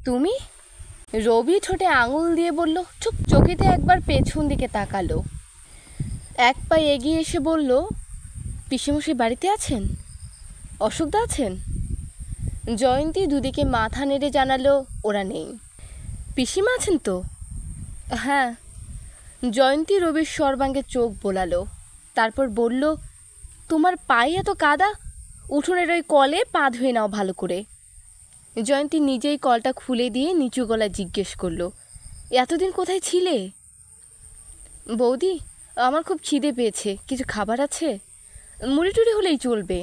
তুমি? রবি ঠোঁটে আঙুল দিয়ে বলল, চুপ। চকিতে একবার পেছন দিকে তাকালো, এক পা এগিয়ে এসে বলল, পিসেমশাই বাড়িতে আছেন? অশোকদা আছেন? জয়ন্তী দুদিকে মাথা নেড়ে জানালো, ওরা নেই। পিসিমা আছেন তো? হ্যাঁ। জয়ন্তী রবির সর্বাঙ্গে চোখ বোলালো, তারপর বলল, তোমার পায়ে এত কাদা, উঠোনের ওই কলে পা ধুয়ে নাও ভালো করে। জয়ন্তী নিজেই কলটা খুলে দিয়ে নিচু গলায় জিজ্ঞেস করলো, এতদিন কোথায় ছিলে? বৌদি, আমার খুব খিদে পেয়েছে, কিছু খাবার আছে? মুড়ি টুড়ি হলেই চলবে।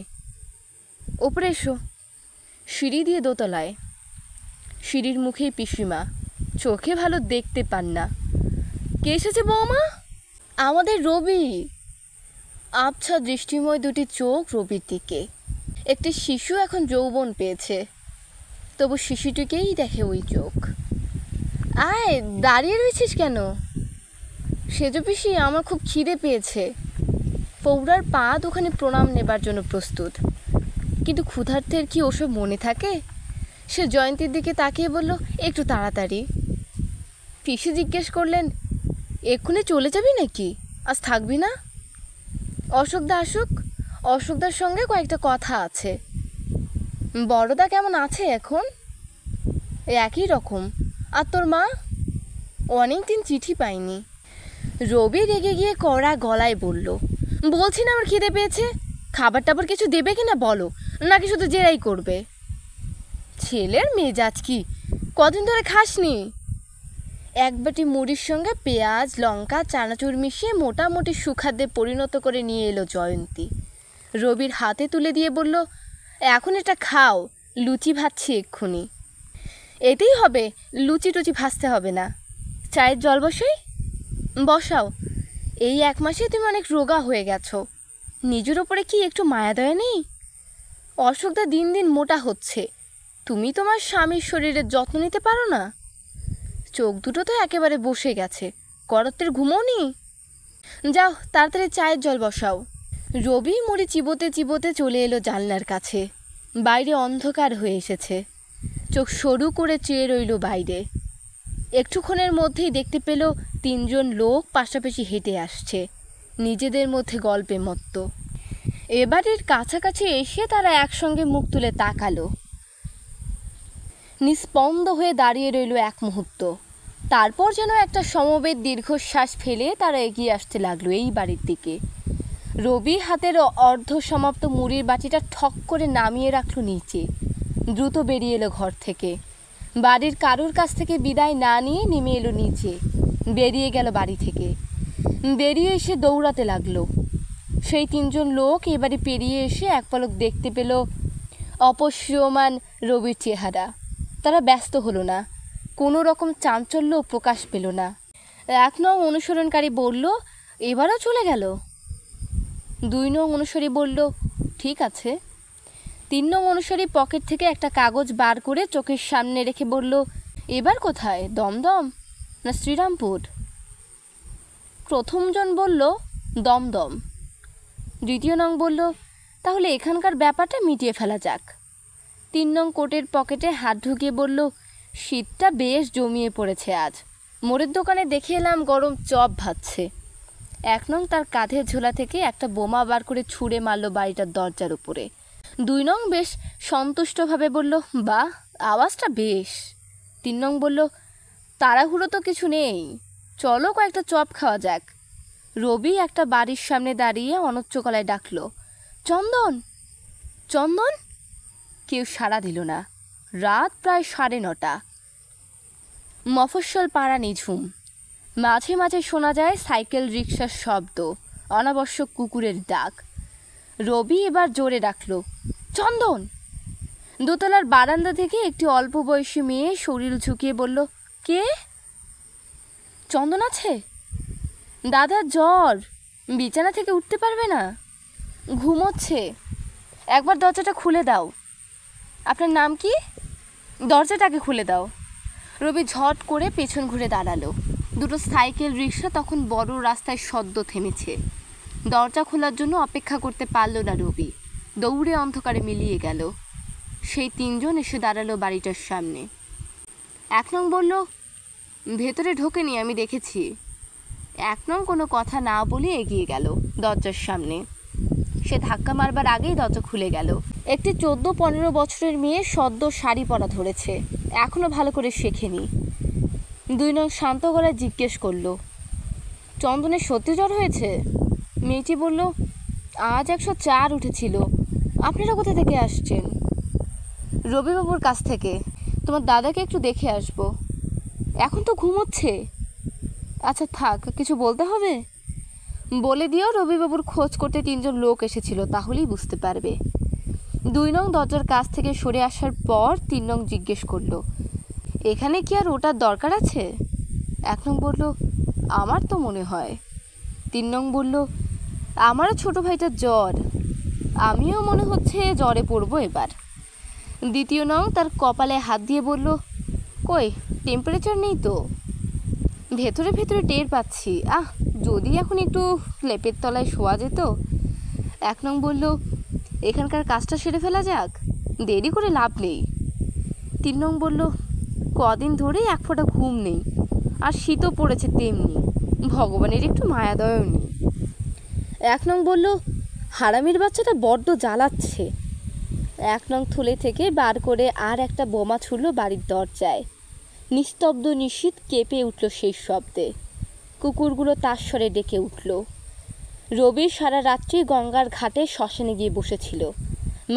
ওপরে এসো। সিঁড়ি দিয়ে দোতলায়। সিঁড়ির মুখেই পিসিমা, চোখে ভালো দেখতে পান না। কে এসেছে বৌমা? আমাদের রবি। আবছা দৃষ্টিময় দুটি চোখ রবির দিকে। একটি শিশু এখন যৌবন পেয়েছে, তবু শিশুটিকেই দেখে ওই চোখ। আয়, দাঁড়িয়ে রয়েছিস কেন? সেজ পিসি, আমার খুব খিদে পেয়েছে। পৌরার পা ওখানে প্রণাম নেবার জন্য প্রস্তুত, কিন্তু ক্ষুধার্তের কি ওসব মনে থাকে? সে জয়ন্তীর দিকে তাকিয়ে বলল, একটু তাড়াতাড়ি। পিসি জিজ্ঞেস করলেন, এক্ষুনি চলে যাবি নাকি? আজ থাকবি না? অশোকদা আসুক, অশোকদার সঙ্গে কয়েকটা কথা আছে। বড়দা কেমন আছে এখন? একই রকম। আর তোর মা? অনেক দিন চিঠি পাইনি। রবি রেগে গিয়ে কড়া গলায় বলল, বলছি না আমার খিদে পেয়েছে। খাবার টাবার কিছু দেবে কিনা বলো, নাকি শুধু জেরাই করবে? ছেলের মেজাজ কি, কদিন ধরে খাসনি? এক বাটি মুড়ির সঙ্গে পেঁয়াজ, লঙ্কা, চানাচুর মিশিয়ে মোটামুটি সুখাদ্যে পরিণত করে নিয়ে এলো জয়ন্তী। রবির হাতে তুলে দিয়ে বলল, এখন এটা খাও, লুচি ভাজছি এক্ষুনি। এতেই হবে, লুচি টুচি ভাজতে হবে না। চায়ের জল বসাই? বসাও। এই 1 মাসে তুমি অনেক রোগা হয়ে গেছো, নিজের ওপরে কি একটু মায়া দয়া নেই? অশোকদা দিন দিন মোটা হচ্ছে, তুমি তোমার স্বামীর শরীরের যত্ন নিতে পারো না? চোখ দুটো তো একেবারে বসে গেছে, করত্তের ঘুমও নি। যাও, তাড়াতাড়ি চায়ের জল বসাও। রবি মুড়ি চিবোতে চিবোতে চলে এলো জানলার কাছে। বাইরে অন্ধকার হয়ে এসেছে, চোখ সরু করে চেয়ে রইল বাইরে। একটুক্ষণের মধ্যেই দেখতে পেল 3 জন লোক পাশাপাশি হেঁটে আসছে, নিজেদের মধ্যে গল্পে মত্ত। এবারের কাছাকাছি এসে তারা একসঙ্গে মুখ তুলে তাকালো। নিস্পন্দ হয়ে দাঁড়িয়ে রইল এক মুহূর্ত, তারপর যেন একটা সমবেত দীর্ঘশ্বাস ফেলে তারা এগিয়ে আসতে লাগলো এই বাড়ির দিকে। রবি হাতের অর্ধ সমাপ্ত মুড়ির বাটিটা ঠক করে নামিয়ে রাখলো নিচে, দ্রুত বেরিয়ে এলো ঘর থেকে। বাড়ির কারুর কাছ থেকে বিদায় না নিয়ে নেমে এলো নিচে, বেরিয়ে গেল বাড়ি থেকে। বেরিয়ে এসে দৌড়াতে লাগলো। সেই 3 জন লোক এবারে পেরিয়ে এসে এক পলক দেখতে পেল অপসৃয়মান রবির চেহারা। তারা ব্যস্ত হলো না, কোনো রকম চাঞ্চল্য প্রকাশ পেল না। 1 নং অনুসরণকারী বলল, এবারও চলে গেল? 2 নং অনুসারী বলল, ঠিক আছে। 3 নং অনুসারী পকেট থেকে একটা কাগজ বার করে চোখের সামনে রেখে বলল, এবার কোথায়, দমদম না শ্রীরামপুর? প্রথম জন বলল, দমদম। 2য় নং বলল, তাহলে এখানকার ব্যাপারটা মিটিয়ে ফেলা যাক। 3 নং কোটের পকেটে হাত ঢুকিয়ে বলল, শীতটা বেশ জমিয়ে পড়েছে আজ, মোড়ের দোকানে দেখে এলাম গরম চপ ভাজছে। 1 নং তার কাঁধের ঝোলা থেকে একটা বোমা বার করে ছুঁড়ে মারল বাড়িটার দরজার উপরে। 2 নং বেশ সন্তুষ্টভাবে বলল, বাহ, আওয়াজটা বেশ। 3 নং বলল, তাড়াহুড়ো তো কিছু নেই, চলো কয়েকটা চপ খাওয়া যাক। রবি একটা বাড়ির সামনে দাঁড়িয়ে অনচ্চ গলায় ডাকল, চন্দন, চন্দন। কেউ সাড়া দিল না। রাত প্রায় 9:30। মফস্বল পাড়া নিঝুম। মাঝে মাঝে শোনা যায় সাইকেল রিকশার শব্দ, অনাবশ্যক কুকুরের ডাক। রবি এবার জোরে ডাকল, চন্দন। দোতলার বারান্দা থেকে একটি অল্প বয়সী মেয়ে শরীর ঝুঁকিয়ে বলল, কে? চন্দন আছে? দাদার জ্বর, বিছানা থেকে উঠতে পারবে না, ঘুমোচ্ছে। একবার দরজাটা খুলে দাও। আপনার নাম কি? দরজাটাকে খুলে দাও। রবি ঝট করে পেছন ঘুরে দাঁড়ালো। 2টো সাইকেল রিকশা তখন বড় রাস্তায় সদ্য থেমেছে। দরজা খোলার জন্য অপেক্ষা করতে পারল না রবি, দৌড়ে অন্ধকারে মিলিয়ে গেল। সেই 3 জন এসে দাঁড়ালো বাড়িটার সামনে। 1 নং বলল, ভেতরে ঢোকেনি, আমি দেখেছি। 1 নং কোনো কথা না বলে এগিয়ে গেল দরজার সামনে। সে ধাক্কা মারবার আগেই দরজা খুলে গেল। একটি 14-15 বছরের মেয়ে সদ্য শাড়ি পরা ধরেছে, এখনো ভালো করে শেখেনি। 2 নং শান্ত গলায় জিজ্ঞেস করলো, চন্দনের সত্যি জ্বর হয়েছে? মেয়েটি বলল, আজ 104 উঠেছিল। আপনারা কোথা থেকে আসছেন? রবিবাবুর কাছ থেকে। তোমার দাদাকে একটু দেখে আসবো। এখন তো ঘুমোচ্ছে। আচ্ছা থাক, কিছু বলতে হবে? বলে দিও রবিবাবুর খোঁজ করতে 3 জন লোক এসেছিল, তাহলেই বুঝতে পারবে। 2 নং দরজার কাছ থেকে সরে আসার পর 3 নং জিজ্ঞেস করলো, এখানে কি আর ওটার দরকার আছে? 1 নং বলল, আমার তো মনে হয়। 3 নং বলল, আমারও ছোট ভাইটার জ্বর, আমিও মনে হচ্ছে জ্বরে পড়বো এবার। 2 নং তার কপালে হাত দিয়ে বলল, কই টেম্পারেচার নেই তো। ভেতরে ভেতরে টের পাচ্ছি, যদি এখন একটু লেপের তলায় শোয়া যেত। 1 নং বলল, এখানকার কাজটা সেরে ফেলা যাক, দেরি করে লাভ নেই। 3 নং বলল, কদিন ধরে এক ফোঁটা ঘুম নেই, আর শীতও পড়েছে তেমনি, ভগবানের একটু মায়াদয়ও নেই। 1 নং বলল, হারামির বাচ্চাটা বড্ড জ্বালাচ্ছে। 1 নং থলে থেকে বার করে আর একটা বোমা ছুড়ল বাড়ির দরজায়। নিস্তব্ধ নিশীথ কেঁপে উঠল সেই শব্দে। কুকুরগুলো তার স্বরে ডেকে উঠল। রবি সারা রাত্রি গঙ্গার ঘাটে শ্মশানে গিয়ে বসেছিল।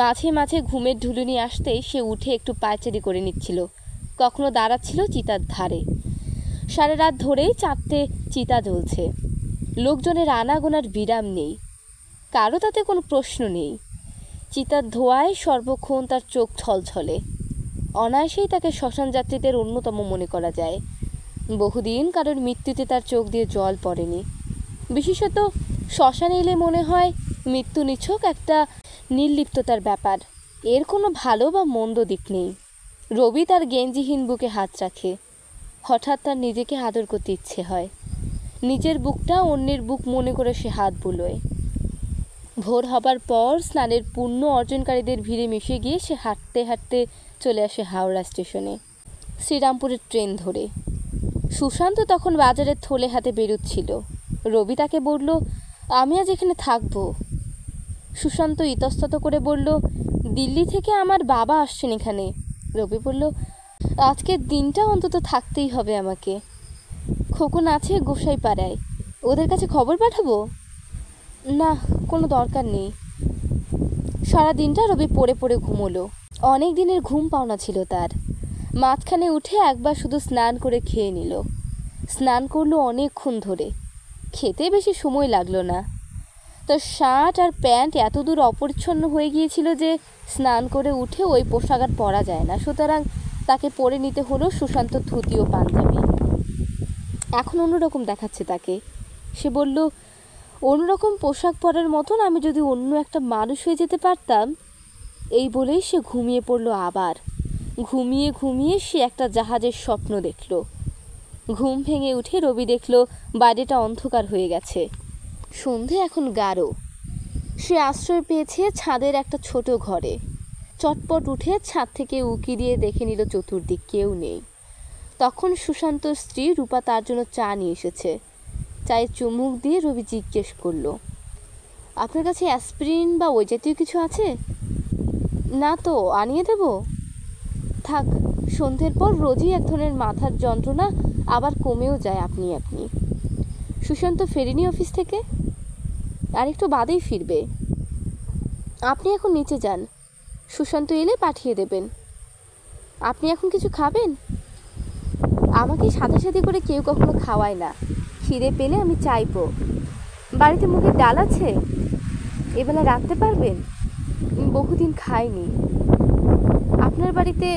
মাঝে মাঝে ঘুমের ঢুলুনি আসতেই সে উঠে একটু পায়চারি করে নিচ্ছিল, কখনো দাঁড়াচ্ছিল চিতার ধারে। সারা রাত ধরেই 4টে চিতা জ্বলছে। লোকজনের আনাগোনার বিরাম নেই, কারো তাতে কোনো প্রশ্ন নেই। চিতার ধোঁয়ায় সর্বক্ষণ তার চোখ ছলছলে। অনায়াসেই তাকে শ্মশান যাত্রীদের অন্যতম মনে করা যায়। বহুদিন কারোর মৃত্যুতে তার চোখ দিয়ে জল পড়েনি। বিশেষত শ্মশানে এলে মনে হয় মৃত্যু নিছক একটা নির্লিপ্ততার ব্যাপার, এর কোনো ভালো বা মন্দ দিক নেই। রবি তার গেঞ্জিহীন বুকে হাত রাখে। হঠাৎ তার নিজেকে আদর করতে ইচ্ছে হয়। নিজের বুকটা অন্যের বুক মনে করে সে হাত বুলোয়। ভোর হবার পর স্নানের পুণ্য অর্জনকারীদের ভিড়ে মিশে গিয়ে সে হাঁটতে হাঁটতে চলে আসে হাওড়া স্টেশনে, শ্রীরামপুরের ট্রেন ধরে। সুশান্ত তখন বাজারের থলে হাতে বেরোচ্ছিল। রবি তাকে বলল, আমি আজ এখানে থাকবো। সুশান্ত ইতস্তত করে বলল, দিল্লি থেকে আমার বাবা আসছেন এখানে। রবি বলল, আজকের দিনটা অন্তত থাকতেই হবে আমাকে। খোকন আছে গোসাইপাড়ায়, ওদের কাছে খবর পাঠাবো? না, কোনো দরকার নেই। সারা দিনটা রবি পড়ে পড়ে ঘুমোলো। অনেক দিনের ঘুম পাওনা ছিল তার। মাঝখানে উঠে একবার শুধু স্নান করে খেয়ে নিল। স্নান করলো অনেকক্ষণ ধরে, খেতে বেশি সময় লাগলো না। তার শার্ট আর প্যান্ট এত দূর অপরিচ্ছন্ন হয়ে গিয়েছিল যে স্নান করে উঠে ওই পোশাক আর পরা যায় না, সুতরাং তাকে পরে নিতে হলো সুশান্ত ধুতি ও পাঞ্জাবি। এখন অন্যরকম দেখাচ্ছে তাকে। সে বলল, অন্যরকম পোশাক পরার মতন আমি যদি অন্য একটা মানুষ হয়ে যেতে পারতাম। এই বলেই সে ঘুমিয়ে পড়ল আবার। ঘুমিয়ে ঘুমিয়ে সে একটা জাহাজের স্বপ্ন দেখল। ঘুম ভেঙে উঠে রবি দেখল বাইরেটা অন্ধকার হয়ে গেছে, সন্ধে এখন গাঢ়। সে আশ্রয় পেয়েছে ছাদের একটা ছোট ঘরে। চটপট উঠে ছাদ থেকে উঁকি দিয়ে দেখে নিল চতুর্দিক কেউ নেই। তখন সুশান্তর স্ত্রী রূপা তার জন্য চা নিয়ে এসেছে। চায়ে চুমুক দিয়ে রবি জিজ্ঞেস করল, আপনার কাছে অ্যাসপিরিন বা ওই জাতীয় কিছু আছে? না তো, আনিয়ে দেব? থাক, সন্ধ্যের পর রোজই এক ধরনের মাথার যন্ত্রণা আবার কমেও যায় আপনি আপনি। সুশান্ত ফেরেনি অফিস থেকে? আর একটু বাদেই ফিরবে। আপনি এখন নিচে যান, সুশান্ত এলে পাঠিয়ে দেবেন। আপনি এখন কিছু খাবেন? আমাকে সাথে সাথে করে কেউ কখনো খাওয়ায় না, খিদে পেলে আমি চাইবো। বাড়িতে মুগের ডাল আছে? এবেলা রাখতে পারবেন? বহুদিন খাইনি। আপনার বাড়িতে?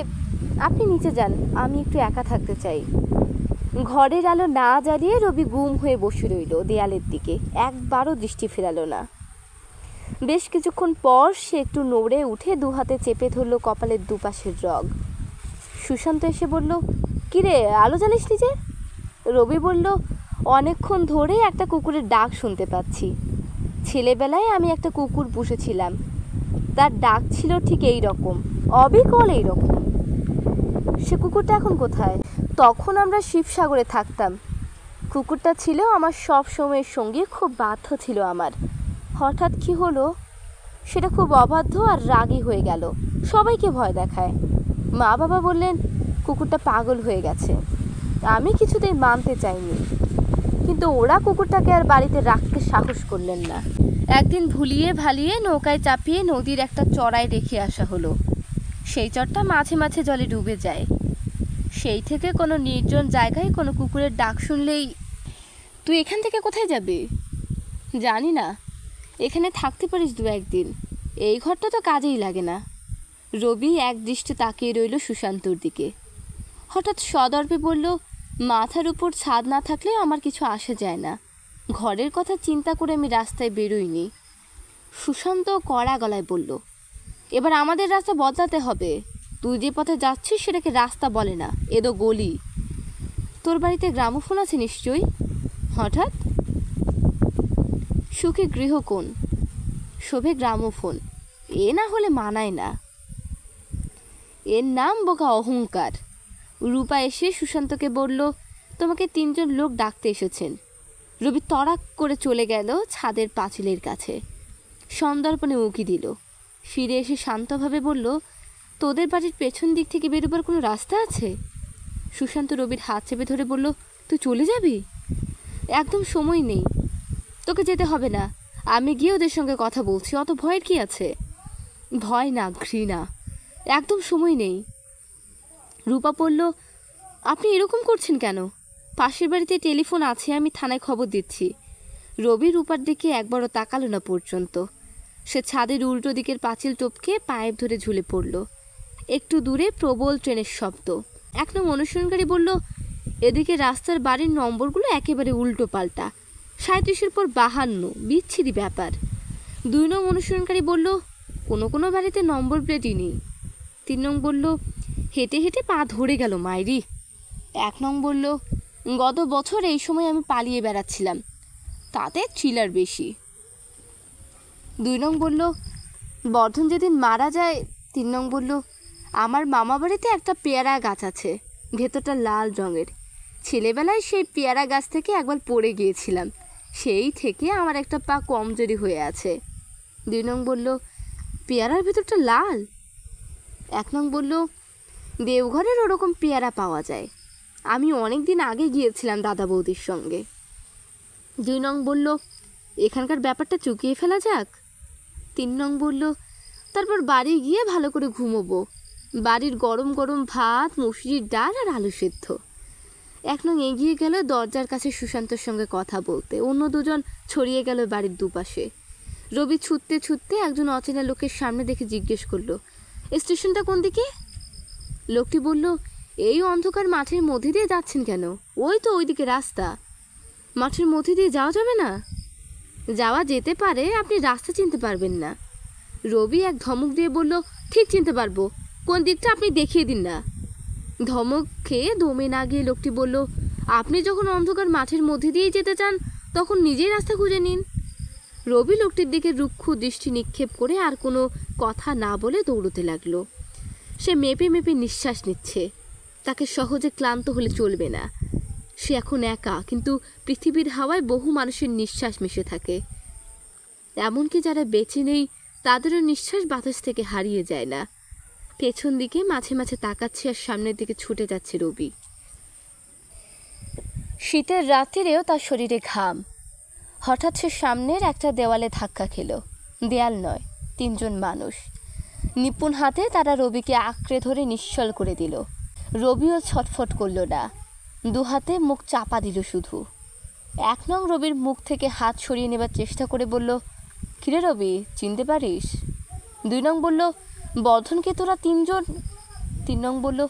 আপনি নিচে যান, আমি একটু একা থাকতে চাই। ঘরের আলো না জ্বালিয়ে রবি গুম হয়ে বসে রইল দেয়ালের দিকে, একবারও দৃষ্টি ফেরালো না। বেশ কিছুক্ষণ পর সে একটু নড়ে উঠে দু হাতে চেপে ধরল কপালের দুপাশের রগ। সুশান্ত এসে বলল, কিরে আলো জ্বালিসনি যে? রবি বলল, অনেকক্ষণ ধরে একটা কুকুরের ডাক শুনতে পাচ্ছি। ছেলেবেলায় আমি একটা কুকুর পুষেছিলাম, তার ডাক ছিল ঠিক এই রকম, অবিকল এই রকম। সে কুকুরটা এখন কোথায়? তখন আমরা শিবসাগরে থাকতাম। কুকুরটা ছিল আমার সব সময়ের সঙ্গী, খুব বাধ্য ছিল আমার। হঠাৎ কি হলো, সেটা খুব অবাধ্য আর রাগী হয়ে গেল, সবাইকে ভয় দেখায়। মা বাবা বললেন কুকুরটা পাগল হয়ে গেছে। আমি কিছুতেই মানতে চাইনি, কিন্তু ওরা কুকুরটাকে আর বাড়িতে রাখতে সাহস করলেন না। একদিন ভুলিয়ে ভালিয়ে নৌকায় চাপিয়ে নদীর একটা চড়ায় রেখে আসা হলো। সেই চরটা মাঝে মাঝে জলে ডুবে যায়। সেই থেকে কোনো নির্জন জায়গায় কোনো কুকুরের ডাক শুনলেই, তুই এখান থেকে কোথায় যাবি? জানি না, এখানে থাকতে পারিস দু একদিন, এই ঘরটা তো কাজেই লাগে না। রবি এক দৃষ্টি তাকিয়ে রইল সুশান্তর দিকে। হঠাৎ সদর্পে বলল, মাথার উপর ছাদ না থাকলেও আমার কিছু আসে যায় না, ঘরের কথা চিন্তা করে আমি রাস্তায় বেরোইনি। সুশান্ত কড়া গলায় বলল, এবার আমাদের রাস্তা বদলাতে হবে। তুই যে পথে যাচ্ছিস সেটাকে রাস্তা বলে না, এ তো গলি। তোর বাড়িতে গ্রামোফোন আছে নিশ্চয়ই? হঠাৎ সুখে গৃহকোণ, শোভে গ্রামোফোন, এ না হলে মানায় না। এর নাম বোকা অহংকার। রূপা এসে সুশান্তকে বলল, তোমাকে 3 জন লোক ডাকতে এসেছেন। রবি তড়াক করে চলে গেল ছাদের পাঁচিলের কাছে, সন্দর্পণে উঁকি দিল। ফিরে এসে শান্তভাবে বলল, তোদের বাড়ির পেছন দিক থেকে বেরোবার কোনো রাস্তা আছে? সুশান্ত রবির হাত চেপে ধরে বলল, তুই চলে যাবি? একদম সময় নেই, তোকে যেতে হবে না, আমি গিয়ে ওদের সঙ্গে কথা বলছি, অত ভয়ের কি আছে? ভয় না, ঘৃণা, একদম সময় নেই। রূপা বলল, আপনি এরকম করছেন কেন? পাশের বাড়িতে টেলিফোন আছে, আমি থানায় খবর দিচ্ছি। রবি রূপার দিকে একবারও তাকালো না পর্যন্ত। সে ছাদের উল্টো দিকের পাঁচিল টপকে পাইপ ধরে ঝুলে পড়ল। একটু দূরে প্রবল ট্রেনের শব্দ। 1 নং অনুসরণকারী বলল, এদিকে রাস্তার বাড়ির নম্বরগুলো একেবারে উল্টো পাল্টা, 37-এর পর 52, বিচ্ছিরি ব্যাপার। 2 নং অনুসরণকারী বলল, কোনো কোনো বাড়িতে নম্বর প্লেটই নেই। 3 নং বলল, হেঁটে হেঁটে পা ধরে গেল মাইরি। 1 নং বলল, গত বছর এই সময় আমি পালিয়ে বেড়াচ্ছিলাম, তাতে চিলার বেশি। 2 নং বলল, বর্ধন যেদিন মারা যায়। 3 নং বলল, আমার মামা বাড়িতে একটা পেয়ারা গাছ আছে, ভেতরটা লাল রঙের। ছেলেবেলায় সেই পেয়ারা গাছ থেকে একবার পড়ে গিয়েছিলাম, সেই থেকে আমার একটা পা কমজোরি হয়ে আছে। 2 নং বলল, পেয়ারার ভেতরটা লাল? 1 নং বলল, দেওঘরের ওরকম পেয়ারা পাওয়া যায়, আমি অনেক দিন আগে গিয়েছিলাম দাদা বৌদির সঙ্গে। 2 নং বলল, এখানকার ব্যাপারটা চুকিয়ে ফেলা যাক। 3 নং বলল, তারপর বাড়ি গিয়ে ভালো করে ঘুমোবো, বাড়ির গরম গরম ভাত, মুসুরির ডাল আর আলু সেদ্ধ। 1 নং এগিয়ে গেল দরজার কাছে সুশান্তর সঙ্গে কথা বলতে। অন্য 2 জন ছড়িয়ে গেল বাড়ির দুপাশে। রবি ছুটতে ছুটতে একজন অচেনা লোকের সামনে দেখে জিজ্ঞেস করলো, স্টেশনটা কোন দিকে? লোকটি বলল, এই অন্ধকার মাঠের মধ্যে দিয়ে যাচ্ছেন কেন? ওই তো ওইদিকে রাস্তা। মাঠের মধ্যে দিয়ে যাওয়া যাবে না? যাওয়া যেতে পারে, আপনি রাস্তা চিনতে পারবেন না। রবি এক ধমক দিয়ে বলল, ঠিক চিনতে পারবো, কোন দিকটা আপনি দেখিয়ে দিন না। ধমক খেয়ে দমে না গিয়ে লোকটি বলল, আপনি যখন অন্ধকার মাঠের মধ্যে দিয়েই যেতে চান তখন নিজেই রাস্তা খুঁজে নিন। রবি লোকটির দিকে রুক্ষ দৃষ্টি নিক্ষেপ করে আর কোনো কথা না বলে দৌড়তে লাগলো। সে মেপে মেপে নিঃশ্বাস নিচ্ছে, তাকে সহজে ক্লান্ত হলে চলবে না। সে এখন একা, কিন্তু পৃথিবীর হাওয়ায় বহু মানুষের নিঃশ্বাস মিশে থাকে। এমনকি যারা বেঁচে নেই তাদেরও নিঃশ্বাস বাতাস থেকে হারিয়ে যায় না। পেছন দিকে মাঝে মাঝে তাকাচ্ছে আর সামনের দিকে ছুটে যাচ্ছে রবি। শীতের রাত্রিরেও তার শরীরে ঘাম। হঠাৎ সে সামনের একটা দেওয়ালে ধাক্কা খেল। দেয়াল নয়, 3 জন মানুষ। নিপুণ হাতে তারা রবিকে আঁকড়ে ধরে নিশ্চল করে দিল। রবিও ছটফট করল না, 2 হাতে মুখ চাপা দিল শুধু। 1 নং রবির মুখ থেকে হাত সরিয়ে নেবার চেষ্টা করে বলল, কিরে রবি, চিনতে পারিস? 2 নং বলল, বর্ধনকে তোরা 3 জন। 3 নং বলল,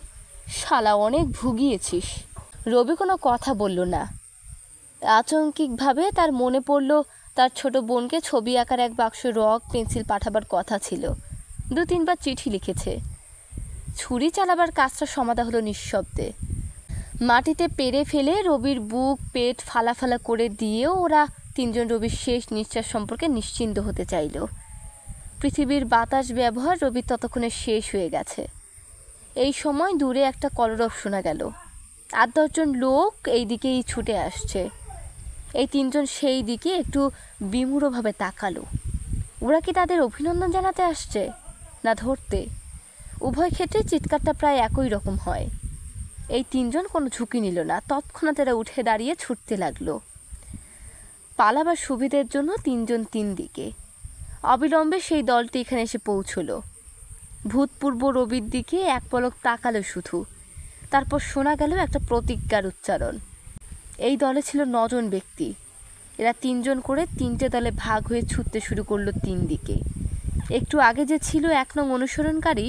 শালা অনেক ভুগিয়েছিস। রবি কোনো কথা বলল না। আচমকিকভাবে তার মনে পড়ল তার ছোট বোনকে ছবি আঁকার এক বাক্স রক পেন্সিল পাঠাবার কথা ছিল। 2-3 বার চিঠি লিখেছে। ছুরি চালাবার কাজটা সমাধা হলো নিঃশব্দে। মাটিতে পেরে ফেলে রবির বুক পেট ফালা ফালা করে দিয়েও ওরা 3 জন রবির শেষ নিঃশ্বাস সম্পর্কে নিশ্চিন্ত হতে চাইল। পৃথিবীর বাতাস ব্যবহার রবির ততক্ষণে শেষ হয়ে গেছে। এই সময় দূরে একটা কলরব শোনা গেল। ৮-১০ জন লোক এই দিকেই ছুটে আসছে। এই ৩ জন সেই দিকে একটু বিমূঢ়ভাবে তাকালো। ওরা কি তাদের অভিনন্দন জানাতে আসছে, না ধরতে? উভয় ক্ষেত্রে চিৎকারটা প্রায় একই রকম হয়। এই ৩ জন কোনো ঝুঁকি নিল না, তৎক্ষণাৎ এরা উঠে দাঁড়িয়ে ছুটতে লাগলো। পালাবার সুবিধের জন্য ৩ জন ৩ দিকে। অবিলম্বে সেই দলটি এখানে এসে পৌঁছলো। ভূতপূর্ব রবির দিকে এক পলক তাকালো শুধু। তারপর শোনা গেল একটা প্রতিজ্ঞার উচ্চারণ। এই দলে ছিল ৯ জন ব্যক্তি। এরা ৩ জন করে ৩টে দলে ভাগ হয়ে ছুটতে শুরু করলো ৩ দিকে। একটু আগে যে ছিল ১ নং অনুসরণকারী,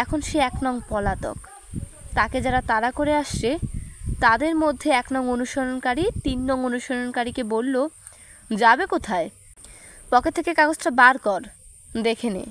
এখন সে ১ নং পলাতক। তাকে যারা তাড়া করে আসছে তাদের মধ্যে ১ নং অনুসরণকারী ৩ নং অনুসরণকারীকে বলল, যাবে কোথায়? পকেট থেকে কাগজটা বার কর, দেখে নে।